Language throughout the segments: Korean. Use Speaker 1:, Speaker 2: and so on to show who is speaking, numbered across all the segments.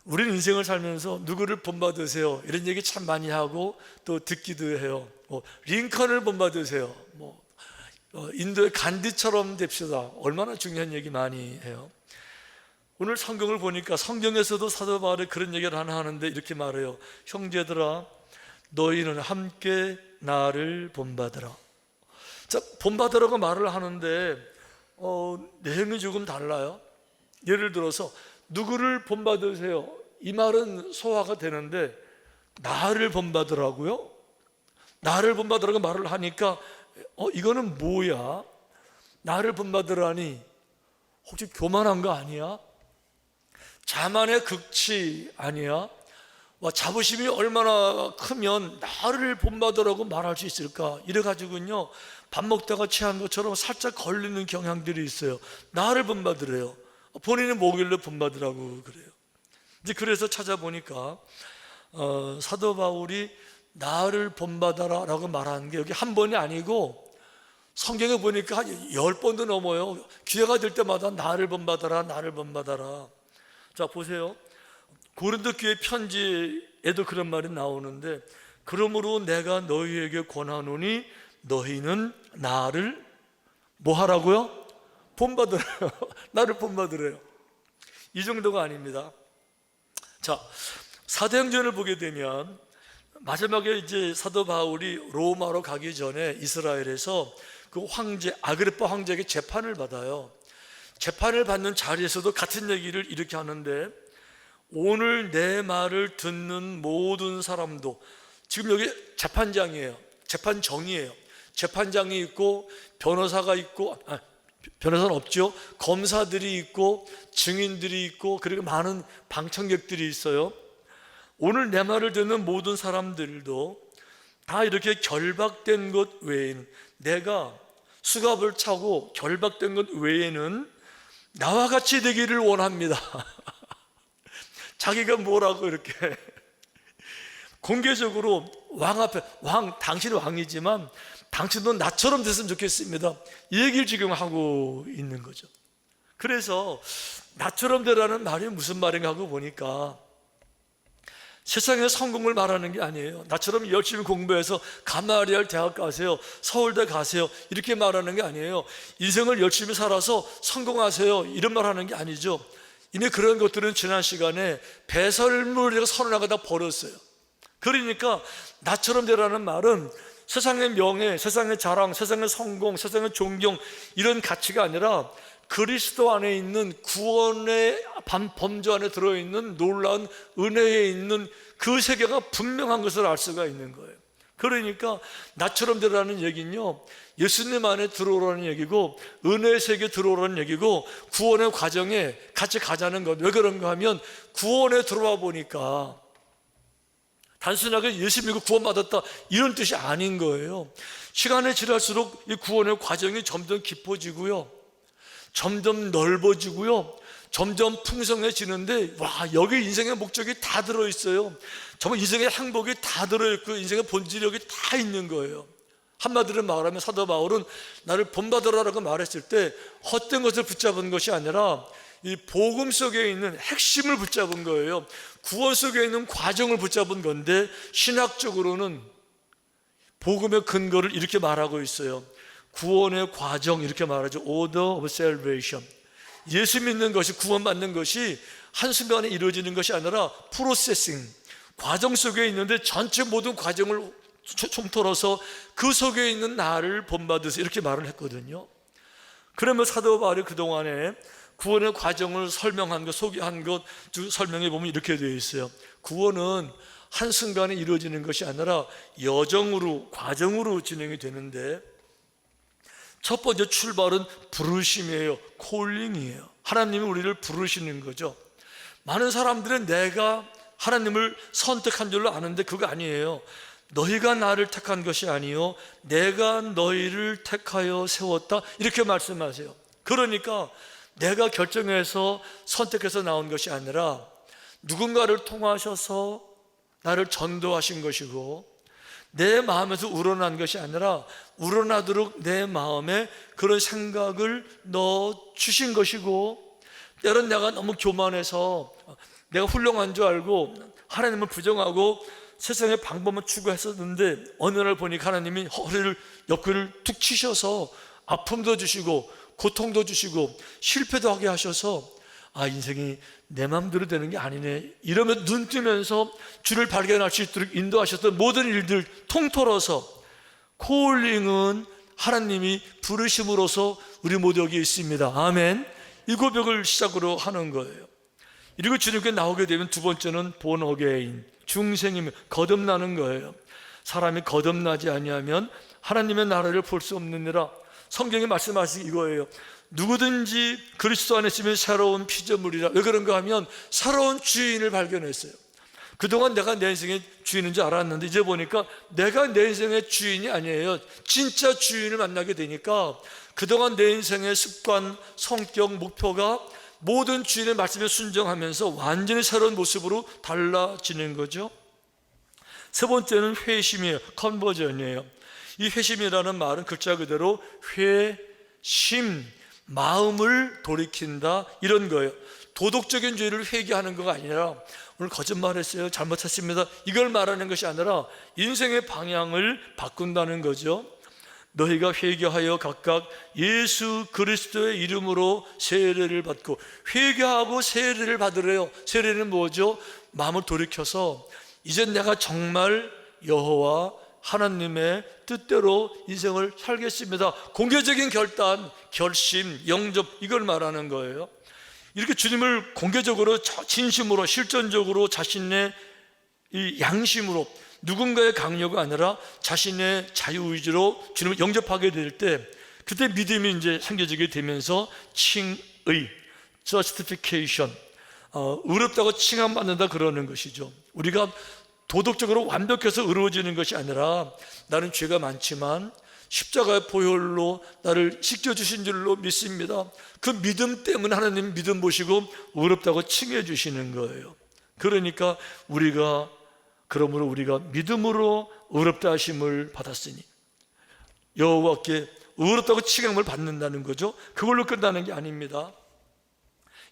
Speaker 1: 우리는 인생을 살면서 누구를 본받으세요 이런 얘기 참 많이 하고 또 듣기도 해요. 링컨을 본받으세요. 인도의 간디처럼 됩시다. 얼마나 중요한 얘기 많이 해요. 오늘 성경을 보니까 성경에서도 사도 바울이 그런 얘기를 하나 하는데 이렇게 말해요. 형제들아, 너희는 함께 나를 본받으라. 자, 본받으라고 말을 하는데 내용이 조금 달라요. 예를 들어서 누구를 본받으세요? 이 말은 소화가 되는데 나를 본받으라고요? 나를 본받으라고 말을 하니까 이거는 뭐야? 나를 본받으라니 혹시 교만한 거 아니야? 자만의 극치 아니야? 자부심이 얼마나 크면 나를 본받으라고 말할 수 있을까? 이래가지고요 밥 먹다가 취한 것처럼 살짝 걸리는 경향들이 있어요. 나를 본받으래요. 본인은 뭐길래 본받으라고 그래요. 이제 그래서 찾아보니까 사도 바울이 나를 본받아라 라고 말하는 게 여기 한 번이 아니고 성경에 보니까 한 10번도 넘어요. 기회가 될 때마다 나를 본받아라, 나를 본받아라. 자, 보세요. 고린도 교회 편지에도 그런 말이 나오는데, 그러므로 내가 너희에게 권하노니 너희는 나를 뭐 하라고요? 본받으래요. 나를 본받으래요. 이 정도가 아닙니다. 자, 사도행전을 보게 되면 마지막에 이제 사도 바울이 로마로 가기 전에 이스라엘에서 그 황제 아그리파 황제에게 재판을 받아요. 재판을 받는 자리에서도 같은 얘기를 이렇게 하는데, 오늘 내 말을 듣는 모든 사람도, 지금 여기 재판장이에요. 재판정이에요. 재판장이 있고 변호사가 있고, 변호사는 없죠. 검사들이 있고 증인들이 있고 그리고 많은 방청객들이 있어요. 오늘 내 말을 듣는 모든 사람들도 다 이렇게 결박된 것 외에는, 내가 수갑을 차고 결박된 것 외에는 나와 같이 되기를 원합니다. 자기가 뭐라고 이렇게 공개적으로 왕 앞에, 왕, 당신은 왕이지만 당신도 나처럼 됐으면 좋겠습니다, 이 얘기를 지금 하고 있는 거죠. 그래서 나처럼 되라는 말이 무슨 말인가 하고 보니까 세상의 성공을 말하는 게 아니에요. 나처럼 열심히 공부해서 가마리알 대학 가세요, 서울대 가세요, 이렇게 말하는 게 아니에요. 인생을 열심히 살아서 성공하세요, 이런 말 하는 게 아니죠. 이미 그런 것들은 지난 시간에 배설물이라고 선언하고 다 버렸어요. 그러니까 나처럼 되라는 말은 세상의 명예, 세상의 자랑, 세상의 성공, 세상의 존경, 이런 가치가 아니라 그리스도 안에 있는 구원의 범주 안에 들어있는 놀라운 은혜에 있는 그 세계가 분명한 것을 알 수가 있는 거예요. 그러니까 나처럼 되라는 얘기는요, 예수님 안에 들어오라는 얘기고 은혜의 세계에 들어오라는 얘기고 구원의 과정에 같이 가자는 것. 왜 그런가 하면 구원에 들어와 보니까 단순하게 예수 믿고 구원받았다 이런 뜻이 아닌 거예요. 시간이 지날수록 이 구원의 과정이 점점 깊어지고요, 점점 넓어지고요, 점점 풍성해지는데, 와, 여기 인생의 목적이 다 들어있어요. 정말 인생의 행복이 다 들어있고 인생의 본질력이 다 있는 거예요. 한마디로 말하면 사도 바울은 나를 본받으라라고 말했을 때 헛된 것을 붙잡은 것이 아니라 이 복음 속에 있는 핵심을 붙잡은 거예요. 구원 속에 있는 과정을 붙잡은 건데, 신학적으로는 복음의 근거를 이렇게 말하고 있어요. 구원의 과정, 이렇게 말하죠. Order of salvation. 예수 믿는 것이, 구원받는 것이 한순간에 이루어지는 것이 아니라 프로세싱, 과정 속에 있는데 전체 모든 과정을 총틀어서 그 속에 있는 나를 본받으세요, 이렇게 말을 했거든요. 그러면 사도 바울이 그동안에 구원의 과정을 설명한 것, 소개한 것 설명해 보면 이렇게 되어 있어요. 구원은 한순간에 이루어지는 것이 아니라 여정으로, 과정으로 진행이 되는데, 첫 번째 출발은 부르심이에요. 콜링이에요. 하나님이 우리를 부르시는 거죠. 많은 사람들은 내가 하나님을 선택한 줄로 아는데 그거 아니에요. 너희가 나를 택한 것이 아니요 내가 너희를 택하여 세웠다, 이렇게 말씀하세요. 그러니까 내가 결정해서 선택해서 나온 것이 아니라 누군가를 통하셔서 나를 전도하신 것이고, 내 마음에서 우러난 것이 아니라 우러나도록 내 마음에 그런 생각을 넣어 주신 것이고, 때론 내가 너무 교만해서 내가 훌륭한 줄 알고 하나님을 부정하고 세상의 방법만 추구했었는데 어느 날 보니까 하나님이 허리를 옆구리를 툭 치셔서 아픔도 주시고 고통도 주시고 실패도 하게 하셔서 아, 인생이 내 마음대로 되는 게 아니네 이러면 눈 뜨면서 주를 발견할 수 있도록 인도하셨던 모든 일들 통틀어서 콜링은 하나님이 부르심으로서 우리 모두 여기 있습니다. 아멘. 이 고백을 시작으로 하는 거예요. 그리고 주님께 나오게 되면 두 번째는 본 어게인, 중생이면 거듭나는 거예요. 사람이 거듭나지 아니하면 하나님의 나라를 볼 수 없느니라. 성경이 말씀하시기 이거예요. 누구든지 그리스도 안에 있으면 새로운 피조물이라. 왜 그런가 하면 새로운 주인을 발견했어요. 그동안 내가 내 인생의 주인인 줄 알았는데 이제 보니까 내가 내 인생의 주인이 아니에요. 진짜 주인을 만나게 되니까 그동안 내 인생의 습관, 성격, 목표가 모든 주인의 말씀에 순종하면서 완전히 새로운 모습으로 달라지는 거죠. 세 번째는 회심이에요. 컨버전이에요. 이 회심이라는 말은 글자 그대로 회심, 마음을 돌이킨다 이런 거예요. 도덕적인 죄를 회개하는 거가 아니라 오늘 거짓말했어요, 잘못했습니다 이걸 말하는 것이 아니라 인생의 방향을 바꾼다는 거죠. 너희가 회개하여 각각 예수 그리스도의 이름으로 세례를 받고, 회개하고 세례를 받으래요. 세례는 뭐죠? 마음을 돌이켜서 이제 내가 정말 여호와 하나님의 뜻대로 인생을 살겠습니다. 공개적인 결단, 결심, 영접, 이걸 말하는 거예요. 이렇게 주님을 공개적으로 진심으로 실전적으로 자신의 이 양심으로, 누군가의 강요가 아니라 자신의 자유의지로 주님을 영접하게 될 때, 그때 믿음이 이제 생겨지게 되면서 칭의, justification, 의롭다고 칭함받는다 그러는 것이죠. 우리가 도덕적으로 완벽해서 의로워지는 것이 아니라 나는 죄가 많지만 십자가의 보혈로 나를 씻겨주신 줄로 믿습니다. 그 믿음 때문에 하나님 믿음 보시고 의롭다고 칭해 주시는 거예요. 그러니까 그러므로 우리가 믿음으로 의롭다 하심을 받았으니 여호와께 의롭다고 칭함을 받는다는 거죠. 그걸로 끝나는 게 아닙니다.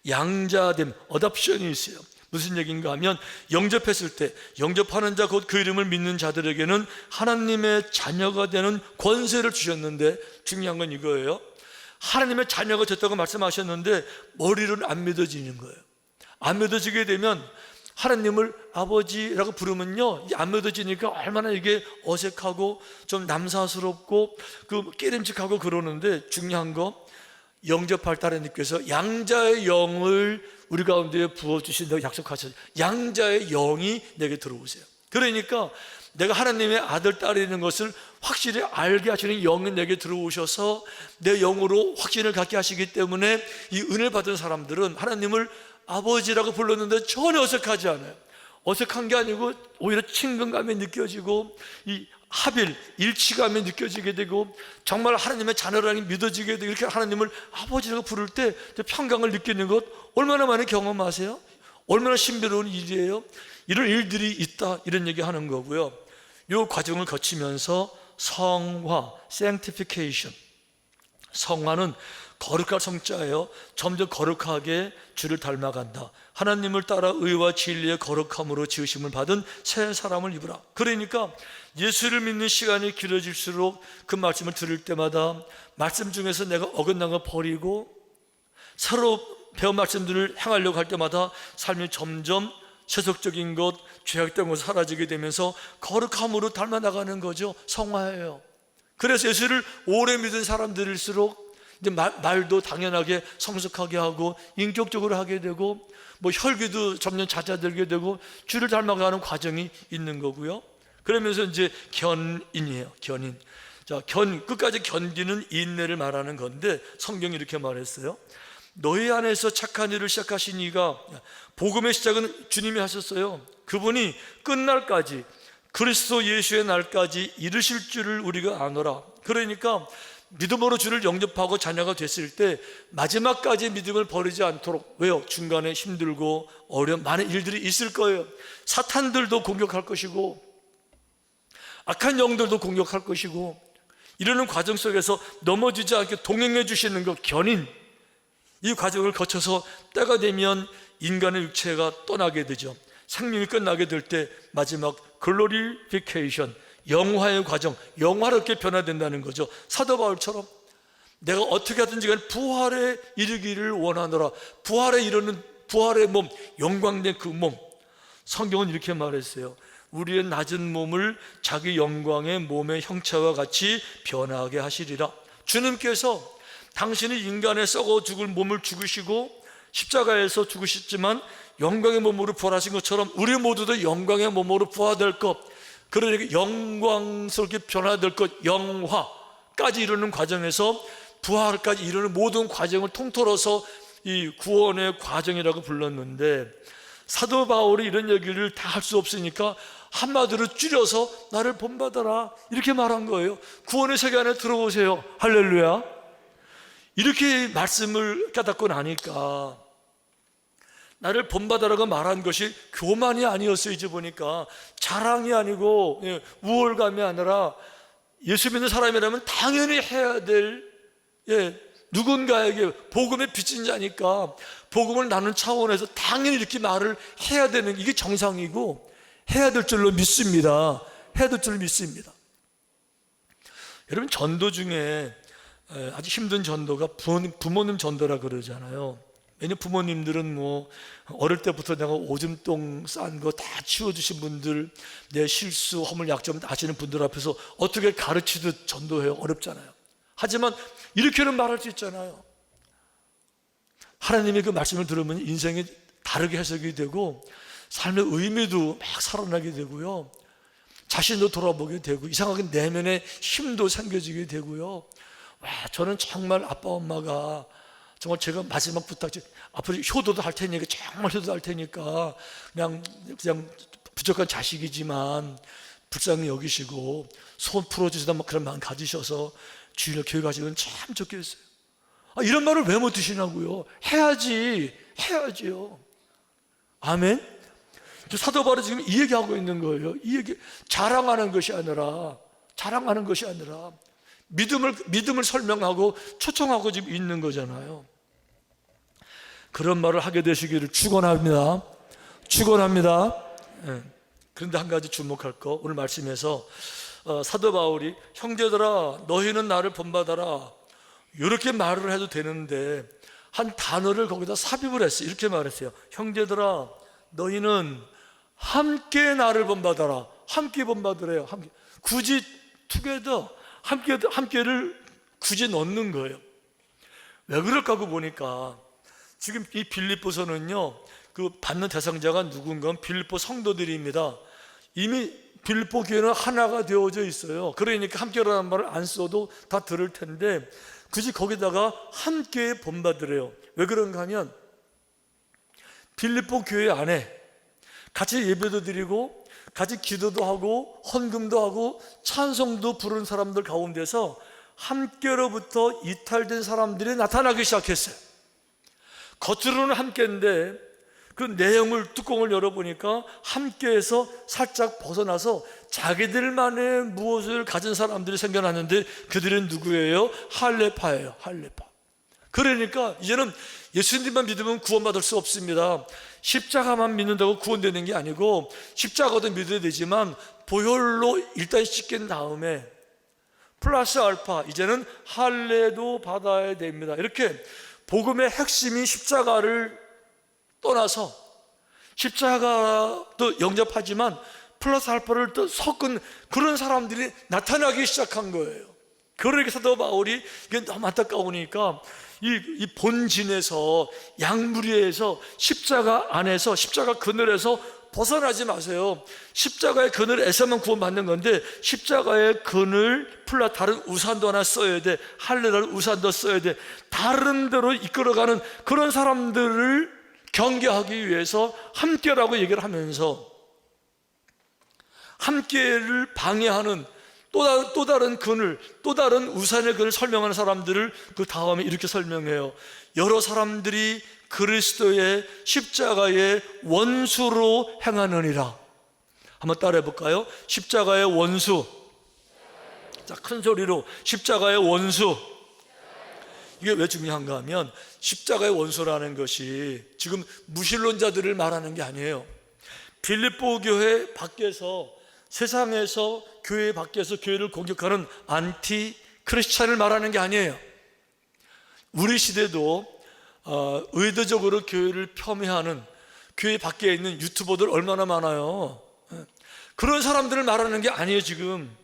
Speaker 1: 양자됨, 어답션이 있어요. 무슨 얘기인가 하면 영접했을 때 영접하는 자 곧 그 이름을 믿는 자들에게는 하나님의 자녀가 되는 권세를 주셨는데, 중요한 건 이거예요. 하나님의 자녀가 됐다고 말씀하셨는데 머리로는 안 믿어지는 거예요. 안 믿어지게 되면 하나님을 아버지라고 부르면요, 안 믿어지니까 얼마나 이게 어색하고 좀 남사스럽고 깨름직하고 그러는데, 중요한 거 영접할 때 하나님께서 양자의 영을 우리 가운데 부어주신다고 약속하셨어요. 양자의 영이 내게 들어오세요. 그러니까 내가 하나님의 아들, 딸이라는 것을 확실히 알게 하시는 영이 내게 들어오셔서 내 영으로 확신을 갖게 하시기 때문에 이 은혜 받은 사람들은 하나님을 아버지라고 불렀는데 전혀 어색하지 않아요. 어색한 게 아니고 오히려 친근감이 느껴지고 이 합일, 일치감이 느껴지게 되고 정말 하나님의 자녀라는 게 믿어지게 되고, 이렇게 하나님을 아버지라고 부를 때 평강을 느끼는 것 얼마나 많이 경험하세요? 얼마나 신비로운 일이에요? 이런 일들이 있다, 이런 얘기 하는 거고요. 이 과정을 거치면서 성화, sanctification, 성화는 거룩할 성자예요. 점점 거룩하게 주를 닮아간다. 하나님을 따라 의와 진리의 거룩함으로 지으심을 받은 새 사람을 입으라. 그러니까 예수를 믿는 시간이 길어질수록 그 말씀을 들을 때마다 말씀 중에서 내가 어긋난 거 버리고 새로 배운 말씀들을 행하려고 할 때마다 삶이 점점 세속적인 것, 죄악된 것 사라지게 되면서 거룩함으로 닮아 나가는 거죠. 성화예요. 그래서 예수를 오래 믿은 사람들일수록 이제 말도 당연하게 성숙하게 하고 인격적으로 하게 되고 혈기도 점점 잦아들게 되고 주를 닮아가는 과정이 있는 거고요. 그러면서 이제 견인이에요. 견인. 자, 끝까지 견디는 인내를 말하는 건데, 성경이 이렇게 말했어요. 너희 안에서 착한 일을 시작하신 이가, 복음의 시작은 주님이 하셨어요. 그분이 끝날까지, 그리스도 예수의 날까지 이르실 줄을 우리가 아노라. 그러니까 믿음으로 주를 영접하고 자녀가 됐을 때 마지막까지 믿음을 버리지 않도록. 왜요? 중간에 힘들고 어려운 많은 일들이 있을 거예요. 사탄들도 공격할 것이고 악한 영들도 공격할 것이고, 이러는 과정 속에서 넘어지지 않게 동행해 주시는 것, 견인. 이 과정을 거쳐서 때가 되면 인간의 육체가 떠나게 되죠. 생명이 끝나게 될 때 마지막 글로리피케이션, 영화의 과정, 영화롭게 변화된다는 거죠. 사도 바울처럼 내가 어떻게 하든지 간에 부활에 이르기를 원하노라. 부활에 이르는 부활의 몸, 영광된 그 몸. 성경은 이렇게 말했어요. 우리의 낮은 몸을 자기 영광의 몸의 형체와 같이 변하게 하시리라. 주님께서 당신이 인간의 썩어 죽을 몸을 죽으시고 십자가에서 죽으셨지만 영광의 몸으로 부활하신 것처럼 우리 모두도 영광의 몸으로 부활될 것, 그러니까 영광스럽게 변화될 것, 영화까지 이루는 과정에서 부활까지 이루는 모든 과정을 통틀어서 이 구원의 과정이라고 불렀는데, 사도 바울이 이런 얘기를 다 할 수 없으니까 한마디로 줄여서 나를 본받아라 이렇게 말한 거예요. 구원의 세계 안에 들어오세요. 할렐루야. 이렇게 말씀을 깨닫고 나니까 나를 본받아라고 말한 것이 교만이 아니었어요. 이제 보니까 자랑이 아니고 우월감이 아니라 예수 믿는 사람이라면 당연히 해야 될 누군가에게 복음의 빚진 자니까 복음을 나눈 차원에서 당연히 이렇게 말을 해야 되는, 이게 정상이고 해야 될 줄로 믿습니다. 해야 될 줄로 믿습니다. 여러분, 전도 중에 아주 힘든 전도가 부모님 전도라 그러잖아요. 왜냐면 부모님들은 뭐 어릴 때부터 내가 오줌똥 싼 거 다 치워주신 분들, 내 실수, 허물, 약점 아시는 분들 앞에서 어떻게 가르치듯 전도해요. 어렵잖아요. 하지만 이렇게는 말할 수 있잖아요. 하나님의 그 말씀을 들으면 인생이 다르게 해석이 되고 삶의 의미도 막 살아나게 되고요, 자신도 돌아보게 되고 이상하게 내면에 힘도 생겨지게 되고요. 와, 저는 정말 아빠 엄마가 정말 제가 마지막 부탁, 앞으로 효도도 할 테니까, 정말 효도도 할 테니까 그냥 부족한 자식이지만 불쌍히 여기시고 손 풀어주시다 막 그런 마음 가지셔서 주일날 교회 가시면 참 좋겠어요. 이런 말을 왜 못 드시냐고요. 해야지요. 아멘. 사도 바울이 지금 이 얘기하고 있는 거예요. 이 얘기 자랑하는 것이 아니라 믿음을 설명하고 초청하고 지금 있는 거잖아요. 그런 말을 하게 되시기를 축원합니다. 그런데 한 가지 주목할 거, 오늘 말씀에서 사도 바울이 형제들아 너희는 나를 본받아라 이렇게 말을 해도 되는데 한 단어를 거기다 삽입을 했어요. 이렇게 말했어요. 형제들아 너희는 함께 나를 본받아라. 함께 본받으래요. 굳이 together, 함께를 굳이 넣는 거예요. 왜 그럴까 하고 보니까 지금 이 빌립보서는요, 그 받는 대상자가 누군가 빌립보 성도들입니다. 이미 빌립보 교회는 하나가 되어져 있어요. 그러니까 함께라는 말을 안 써도 다 들을 텐데 굳이 거기다가 함께 본받으래요. 왜 그런가 하면 빌립보 교회 안에 같이 예배도 드리고 같이 기도도 하고 헌금도 하고 찬송도 부르는 사람들 가운데서 함께로부터 이탈된 사람들이 나타나기 시작했어요. 겉으로는 함께인데 그 내용을, 뚜껑을 열어보니까 함께에서 살짝 벗어나서 자기들만의 무엇을 가진 사람들이 생겨났는데 그들은 누구예요? 할례파예요. 할례파. 그러니까 이제는 예수님만 믿으면 구원받을 수 없습니다. 십자가만 믿는다고 구원되는 게 아니고 십자가도 믿어야 되지만 보혈로 일단 씻긴 다음에 플러스 알파 이제는 할례도 받아야 됩니다. 이렇게 복음의 핵심이 십자가를 떠나서 십자가도 영접하지만 플러스 알파를 또 섞은 그런 사람들이 나타나기 시작한 거예요. 그러니까 사도 바울이 이게 너무 안타까우니까 이 본진에서, 양무리에서, 십자가 안에서, 십자가 그늘에서 벗어나지 마세요. 십자가의 그늘에서만 구원받는 건데 십자가의 그늘 플러스 다른 우산도 하나 써야 돼. 할례라는 우산도 써야 돼. 다른 데로 이끌어가는 그런 사람들을 경계하기 위해서 함께라고 얘기를 하면서 함께를 방해하는 또 다른 그늘, 또 다른 우산의 그늘 설명하는 사람들을 그 다음에 이렇게 설명해요. 여러 사람들이 그리스도의 십자가의 원수로 행하느니라. 한번 따라해 볼까요? 십자가의 원수. 자, 큰 소리로 십자가의 원수. 이게 왜 중요한가 하면 십자가의 원수라는 것이 지금 무신론자들을 말하는 게 아니에요. 빌립보 교회 밖에서, 세상에서, 교회 밖에서 교회를 공격하는 안티 크리스찬을 말하는 게 아니에요. 우리 시대도 의도적으로 교회를 폄훼하는 교회 밖에 있는 유튜버들 얼마나 많아요. 그런 사람들을 말하는 게 아니에요. 지금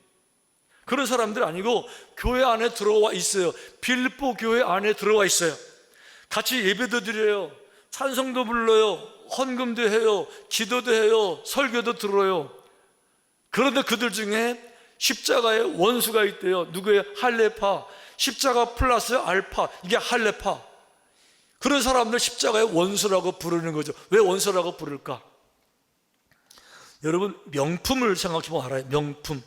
Speaker 1: 그런 사람들 아니고 교회 안에 들어와 있어요. 빌립보 교회 안에 들어와 있어요. 같이 예배도 드려요, 찬송도 불러요, 헌금도 해요, 기도도 해요, 설교도 들어요. 그런데 그들 중에 십자가의 원수가 있대요. 누구의? 할레파. 십자가 플러스 알파, 이게 할레파. 그런 사람들 십자가의 원수라고 부르는 거죠. 왜 원수라고 부를까? 여러분, 명품을 생각해보면 알아요. 명품.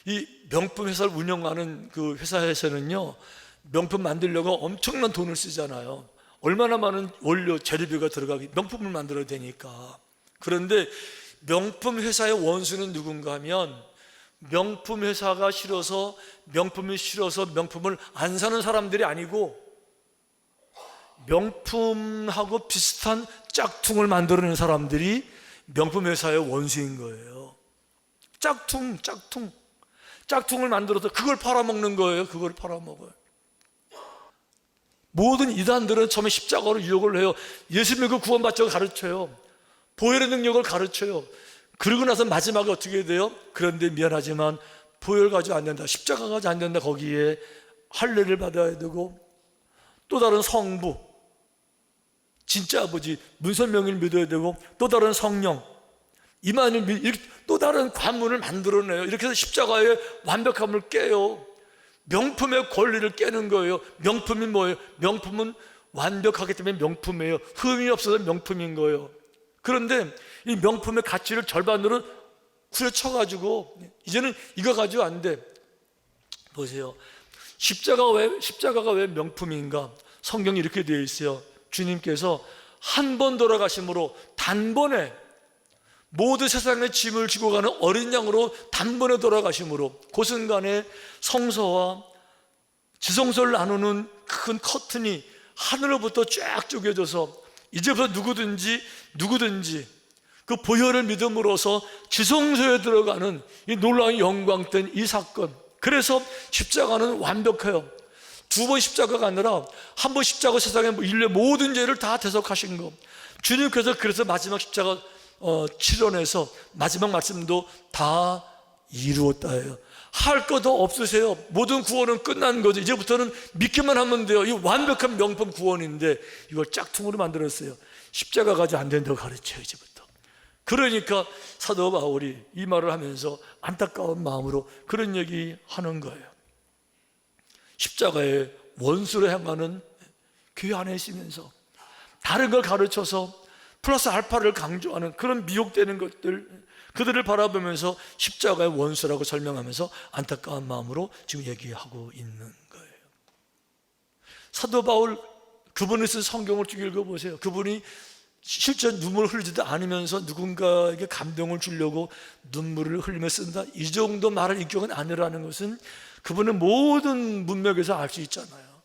Speaker 1: 이 명품 회사를 운영하는 그 회사에서는요, 명품 만들려고 엄청난 돈을 쓰잖아요. 얼마나 많은 원료, 재료비가 들어가기, 명품을 만들어야 되니까. 그런데 명품 회사의 원수는 누군가 하면, 명품 회사가 싫어서, 명품이 싫어서 명품을 안 사는 사람들이 아니고, 명품하고 비슷한 짝퉁을 만들어내는 사람들이 명품 회사의 원수인 거예요. 짝퉁을 만들어서 그걸 팔아먹는 거예요. 그걸 팔아먹어요. 모든 이단들은 처음에 십자가로 유혹을 해요. 예수 믿고 구원받자고 가르쳐요. 보혈의 능력을 가르쳐요. 그러고 나서 마지막에 어떻게 돼요? 그런데 미안하지만 보혈 가지고 안 된다, 십자가 가지고 안 된다. 거기에 할례를 받아야 되고, 또 다른 성부, 진짜 아버지 문선명을 믿어야 되고, 또 다른 성령 이만을 믿, 또 다른 관문을 만들어내요. 이렇게 해서 십자가의 완벽함을 깨요. 명품의 권리를 깨는 거예요. 명품이 뭐예요? 명품은 완벽하기 때문에 명품이에요. 흠이 없어서 명품인 거예요. 그런데 이 명품의 가치를 절반으로 후려쳐가지고 이제는 이거 가지고 안 돼. 보세요. 십자가가 왜 명품인가? 성경이 이렇게 되어 있어요. 주님께서 한 번 돌아가심으로 단번에 모든 세상의 짐을 지고 가는 어린 양으로 단번에 돌아가심으로 그 순간에 성소와 지성소를 나누는 큰 커튼이 하늘로부터 쫙 쪼개져서 이제부터 누구든지 그 보혈을 믿음으로써 지성소에 들어가는 이 놀라운 영광된 이 사건. 그래서 십자가는 완벽해요. 두 번 십자가가 아니라 한 번 십자가, 세상의 인류의 모든 죄를 다 대속하신 거. 주님께서 그래서 마지막 십자가 치러내서 마지막 말씀도 다 이루었다예요. 할 거 더 없으세요. 모든 구원은 끝난 거죠. 이제부터는 믿기만 하면 돼요. 이 완벽한 명품 구원인데 이걸 짝퉁으로 만들었어요. 십자가 가지고 안 된다고 가르쳐요. 이제부터. 그러니까 사도 바울이 이 말을 하면서 안타까운 마음으로 그런 얘기 하는 거예요. 십자가의 원수로 향하는 교회 안에 있으면서 다른 걸 가르쳐서 플러스 알파를 강조하는 그런 미혹되는 것들, 그들을 바라보면서 십자가의 원수라고 설명하면서 안타까운 마음으로 지금 얘기하고 있는 거예요. 사도 바울, 그분이 쓴 성경을 쭉 읽어보세요. 그분이 실제 눈물을 흘리지도 않으면서 누군가에게 감동을 주려고 눈물을 흘리며 쓴다, 이 정도 말할 인격은 아니라는 것은 그분은 모든 문맥에서 알 수 있잖아요.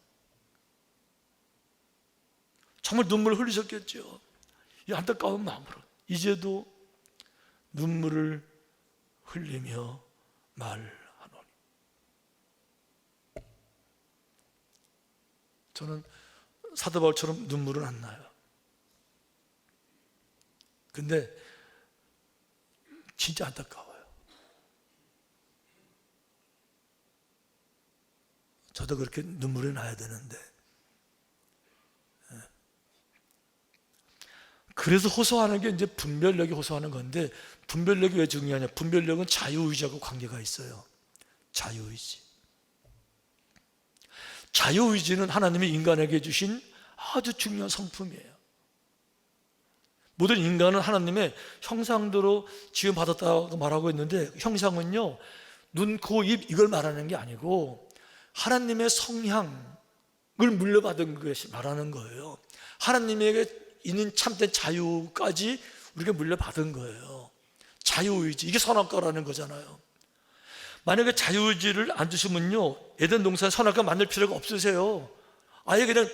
Speaker 1: 정말 눈물을 흘리셨겠죠. 이 안타까운 마음으로 이제도 눈물을 흘리며 말하노니. 저는 사도 바울처럼 눈물은 안 나요. 근데 진짜 안타까워요. 저도 그렇게 눈물이 나야 되는데. 그래서 호소하는 게 이제 분별력이 호소하는 건데, 분별력이 왜 중요하냐? 분별력은 자유의지하고 관계가 있어요. 자유의지. 자유의지는 하나님이 인간에게 주신 아주 중요한 성품이에요. 모든 인간은 하나님의 형상대로 지음받았다고 말하고 있는데, 형상은요, 눈, 코, 입 이걸 말하는 게 아니고 하나님의 성향을 물려받은 것이 말하는 거예요. 하나님에게 있는 참된 자유까지 우리가 물려받은 거예요. 자유의지, 이게 선악과라는 거잖아요. 만약에 자유의지를 안 주시면요, 에덴 동산에 선악과 만들 필요가 없으세요. 아예 그냥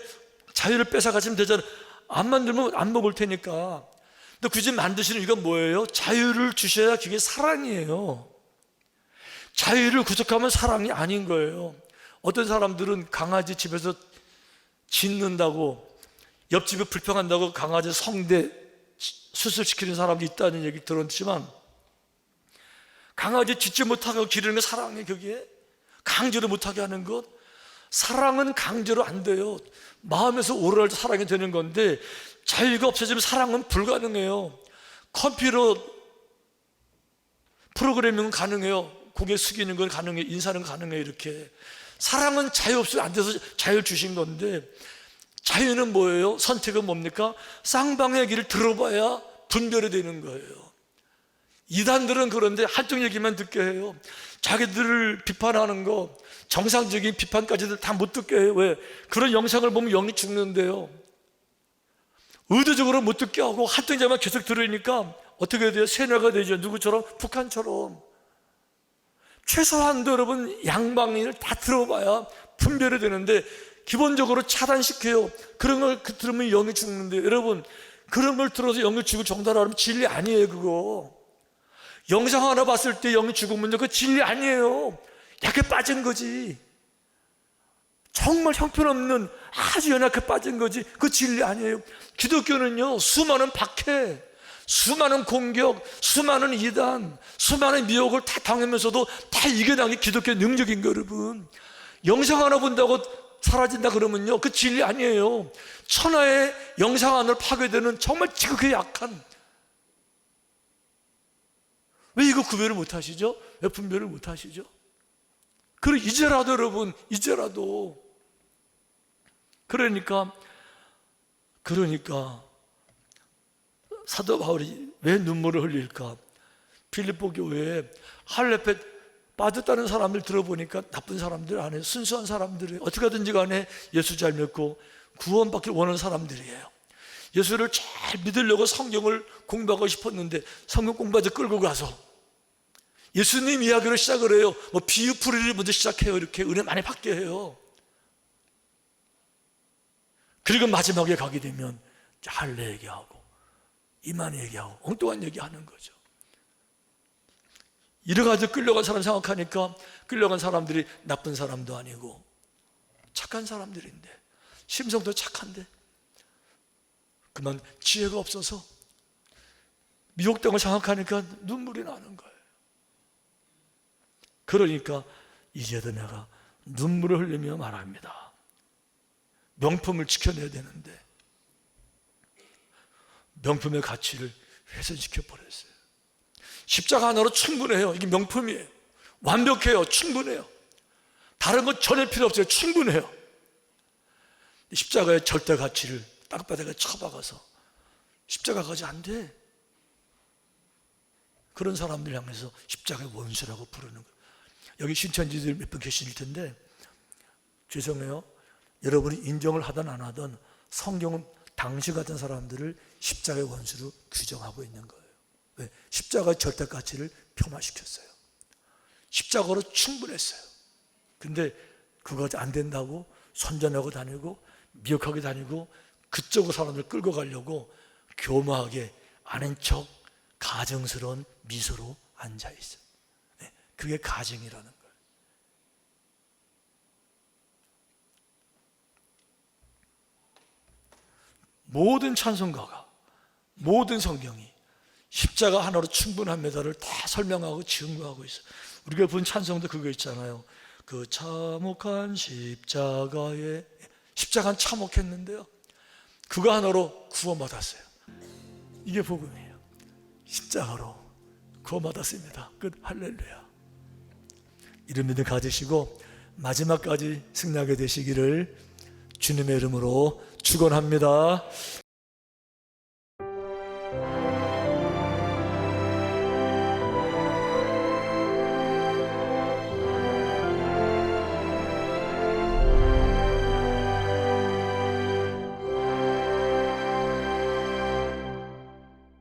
Speaker 1: 자유를 뺏어가시면 되잖아요. 안 만들면 안 먹을 테니까. 근데 굳이 만드시는 이건 뭐예요? 자유를 주셔야 그게 사랑이에요. 자유를 구속하면 사랑이 아닌 거예요. 어떤 사람들은 강아지 집에서 짖는다고, 옆집에 불평한다고 강아지 성대 수술시키는 사람도 있다는 얘기 들었지만, 강아지 짖지 못하게 기르는 게 사랑이에요. 그게 강제로 못하게 하는 것, 사랑은 강제로 안 돼요. 마음에서 오ral 때 사랑이 되는 건데, 자유가 없어지면 사랑은 불가능해요. 컴퓨터 프로그래밍은 가능해요. 고개 숙이는 건 가능해요. 인사는 가능해요. 이렇게 사랑은 자유 없으면 안 돼서 자유를 주신 건데, 자유는 뭐예요? 선택은 뭡니까? 쌍방의 얘기를 들어봐야 분별이 되는 거예요. 이단들은 그런데 한쪽 얘기만 듣게 해요. 자기들을 비판하는 거, 정상적인 비판까지도 다 못 듣게 해요. 왜? 그런 영상을 보면 영이 죽는데요. 의도적으로 못 듣게 하고 한쪽 얘기만 계속 들으니까 어떻게 돼요? 세뇌가 되죠. 누구처럼? 북한처럼. 최소한도 여러분 양방을 다 들어봐야 분별이 되는데, 기본적으로 차단시켜요. 그런 걸 들으면 영이 죽는데, 여러분 그런 걸 들어서 영이 죽을 정도라 하면 진리 아니에요. 그거 영상 하나 봤을 때 영이 죽으면 그 진리 아니에요. 약해 빠진 거지. 정말 형편없는 아주 연약해 빠진 거지. 그 진리 아니에요. 기독교는요, 수많은 박해, 수많은 공격, 수많은 이단, 수많은 미혹을 다 당하면서도 다 이겨나기 기독교의 능력인 거예요. 여러분, 영상 하나 본다고 사라진다 그러면요, 그 진리 아니에요. 천하의 영상 안을 파괴되는 정말 지극히 약한. 왜 이거 구별을 못 하시죠? 왜 분별을 못 하시죠? 그래, 이제라도 여러분, 이제라도. 그러니까 사도 바울이 왜 눈물을 흘릴까? 빌립보 교회에 할례에 빠졌다는 사람들 들어보니까 나쁜 사람들 아니에요. 순수한 사람들이에요. 어떻게 하든지 간에 예수 잘 믿고 구원받기를 원하는 사람들이에요. 예수를 잘 믿으려고 성경을 공부하고 싶었는데, 성경 공부하자 끌고 가서 예수님 이야기를 시작을 해요. 뭐 비유풀이를 먼저 시작해요. 이렇게 은혜 많이 받게 해요. 그리고 마지막에 가게 되면 할례 얘기하고 이만 얘기하고 엉뚱한 얘기하는 거죠. 이래가지고 끌려간 사람 생각하니까, 끌려간 사람들이 나쁜 사람도 아니고 착한 사람들인데, 심성도 착한데 그만 지혜가 없어서 미혹당을 생각하니까 눈물이 나는 거예요. 그러니까 이제도 내가 눈물을 흘리며 말합니다. 명품을 지켜내야 되는데 명품의 가치를 훼손시켜 버렸어요. 십자가 하나로 충분해요. 이게 명품이에요. 완벽해요. 충분해요. 다른 것 전혀 필요 없어요. 충분해요. 십자가의 절대 가치를 땅바닥에 쳐박아서 십자가까지 안 돼. 그런 사람들 향해서 십자가의 원수라고 부르는 거예요. 여기 신천지들 몇 분 계실 텐데, 죄송해요. 여러분이 인정을 하든 안 하든 성경은 당시 같은 사람들을 십자가의 원수로 규정하고 있는 거예요. 왜? 십자가의 절대 가치를 폄하시켰어요. 십자가로 충분했어요. 근데 그거 안 된다고 선전하고 다니고 미혹하게 다니고 그쪽으로 사람들 끌고 가려고 교묘하게 아는 척 가증스러운 미소로 앉아있어요. 그게 가증이라는 거예요. 모든 찬송가가, 모든 성경이 십자가 하나로 충분합니다를 다 설명하고 증거하고 있어요. 우리가 본 찬송도 그거 있잖아요. 그 참혹한 십자가에, 십자가는 참혹했는데요, 그거 하나로 구원받았어요. 이게 복음이에요. 십자가로 구원받았습니다. 끝. 할렐루야. 이런 믿음 가지시고 마지막까지 승리하게 되시기를 주님의 이름으로 축원합니다.